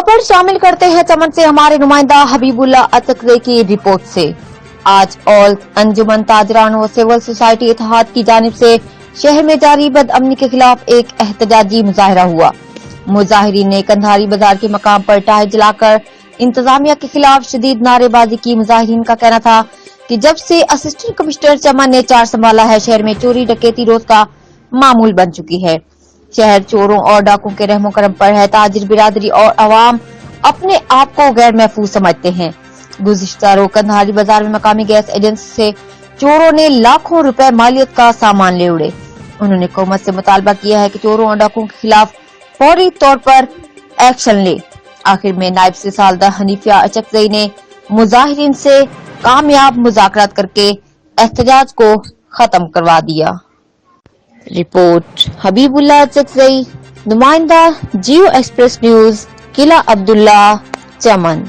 खबर शामिल करते हैं चमन से हमारे नुमाइंदा हबीबुल्ला अचकज़ई की रिपोर्ट से। आज ऑल अंजुमन ताजरान व सिविल सोसाइटी इत्तेहाद की जानिब से शहर में जारी बदअमनी के खिलाफ एक एहतजाजी मुजाहिरा हुआ। मुजाहिरीन ने कंधारी बाजार के मकाम पर टायर जलाकर इंतजामिया के खिलाफ शदीद नारेबाजी की। मुजाहिरीन का कहना था कि जब से असिस्टेंट कमिश्नर चमन ने चार्ज संभाला है, शहर में चोरी डकैती रोज का मामूल बन चुकी है। शहर चोरों और डाकुओं के रहमो करम पर है। ताजिर बिरादरी और अवाम अपने आप को गैर महफूज समझते हैं। गुज़िश्ता रोज कंधारी बाजार में मकामी गैस एजेंसी से चोरों ने लाखों रुपए मालियत का सामान ले उड़े। उन्होंने हुकूमत से मुतालबा किया है कि चोरों और डाकुओं के खिलाफ फौरी तौर पर एक्शन ले। आखिर में नायब सिसालदा हनीफिया अचकज़ई ने मुजाहिरीन से कामयाब मुज़ाकरात करके एहतजाज को खत्म करवा दिया। रिपोर्ट हबीबुल्ला अचकज़ई, नुमाइंदा जियो एक्सप्रेस न्यूज, किला अब्दुल्ला, चमन।